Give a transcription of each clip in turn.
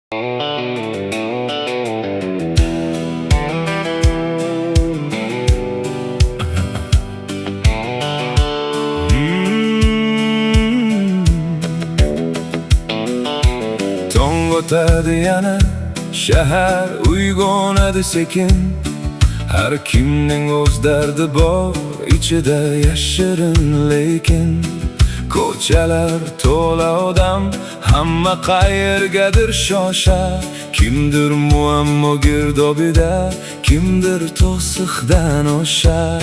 Tong o'tadi yana, shahar uyg'onadi sekin. Har kimning o'z dardi bor, ichida yashirin lekin. Ko'chalar to'la odam, hamma qayergadir shoshar. Kimdir muammo girdobida, kimdir to'siqdan oshar.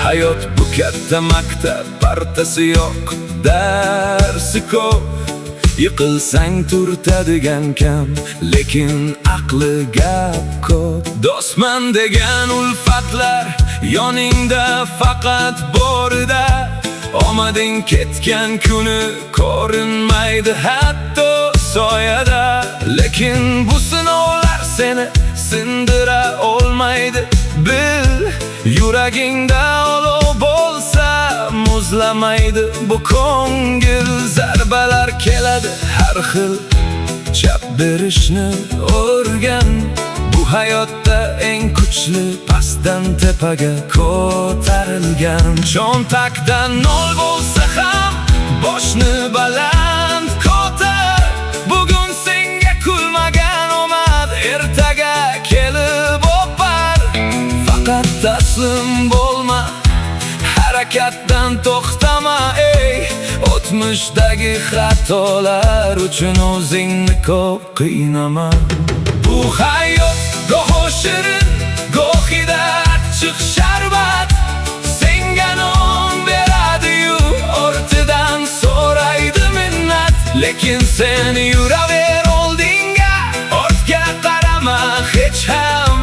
Hayot bu katta maktab, partasi yo'q, darsi ko'p. Yiqilsang turtadigan kam, lekin aqli gap ko'p. Do'stman degan ulfatlar yoningda faqat borida. Omading ketgan kuni ko'rinmaydi hatto soyada. Lekin bu sinovlar seni sindira olmaydi. Bil, yuragingda olov bo'lsa muzlamaydi bu ko'ngil. Zarbalar keladi har xil, chap berishni o'rgan. Bu hayotda eng kuchli pastdan tepaga ko'tarilgan. Cho'ntakdan nol bo'lsa ham boshni baland ko'tar. Bugun senga kulmagan omad ertaga kelib o'par. Faqat taslim bo'lma, harakatdan to'xtama ey. O'tmishdagi xatolar uchun o'zingni ko'p qiynama. Bu hayot goho shirin, gohida achchiq sharbat. Senga non beradi-yu, ortidan so'raydi minnat. Lekin sen yuraver oldinga, ortga qarama hech ham.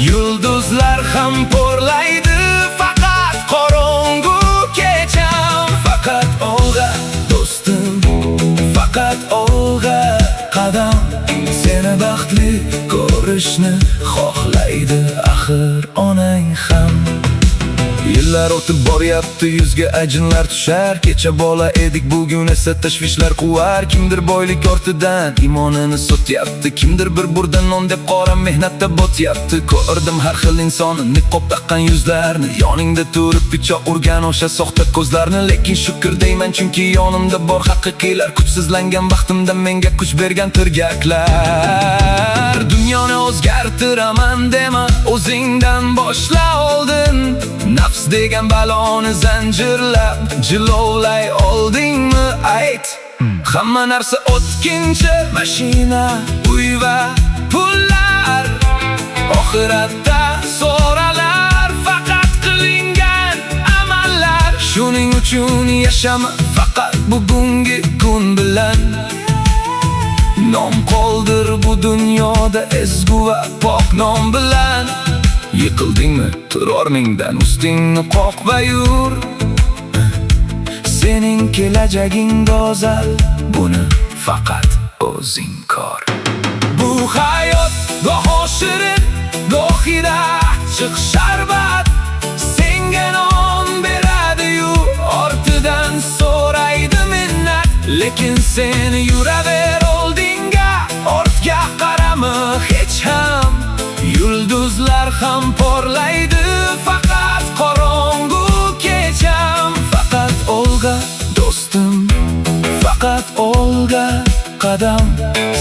Yulduzlar ham porlaydi, faqat qorong'u kecham. Faqat olg'a do'stim, faqat olg'a qadam. Seni baxtli ko'rishni xohlaydi axir onang ham. Yillar o'tib boryapti, yuzga ajinlar tushar. Kecha bola edik, bugun esa tashvishlar quvar. Kimdir boylik ortidan imonini sotyapti, kimdir bir burda non deb qora mehnatda botyapti. Ko'rdim har xil inson, niqob taqqan yuzlarni, yoningda turib pichoq urgan o'sha soxta ko'zlarni. Lekin shukr deyman, chunki yonimda bor haqiqiylar. Kuchsizlangan baxtimda menga kuch bergan tirgaklar. Dunyoni o'zgartiraman dema, o'zingdan boshla oldin. Nafs degan baloni zanjirlab jilovlay oldingmi ayt. Hamma narsa o'tkinchi, mashina, uy va pullar. Oxiratda so'ralar faqat qilingan amallar. Shuning uchun yashama faqat bugungi kun bilan. Nom qoldir bu dunyoda ezgu va pok nom bilan. Yiqildingmi, tur o'rningdan, ustingni qoq va yur. Sening kelajaging go'zal, buni faqat o'zing ko'r. Bu hayot goho shirin, gohida achchiq sharbat. Senga non beradi-yu, ortidan so'raydi minnat. Lekin sen yuraver oldinga, ortga qarama hech ham. Yulduzlar ham porlaydi, faqat qorong'u kecham. Faqat olg'a do'stim, faqat olg'a qadam.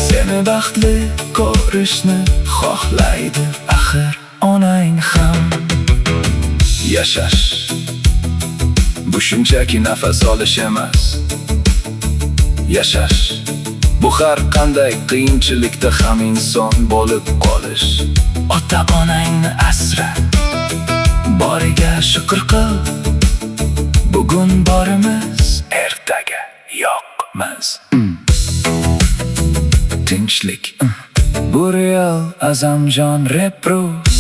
Seni baxtli ko'rishni xohlaydi axir onang ham. Yashash bu shunchaki nafas olish emas. Yashash bu har qanday qiyinchilikda ham inson bo'lib qolish. Ota-onangni asra, boriga shukr qil. Bugun borimiz, ertaga yo'qmiz. Tinchlik, bu real Azamjon Reprus.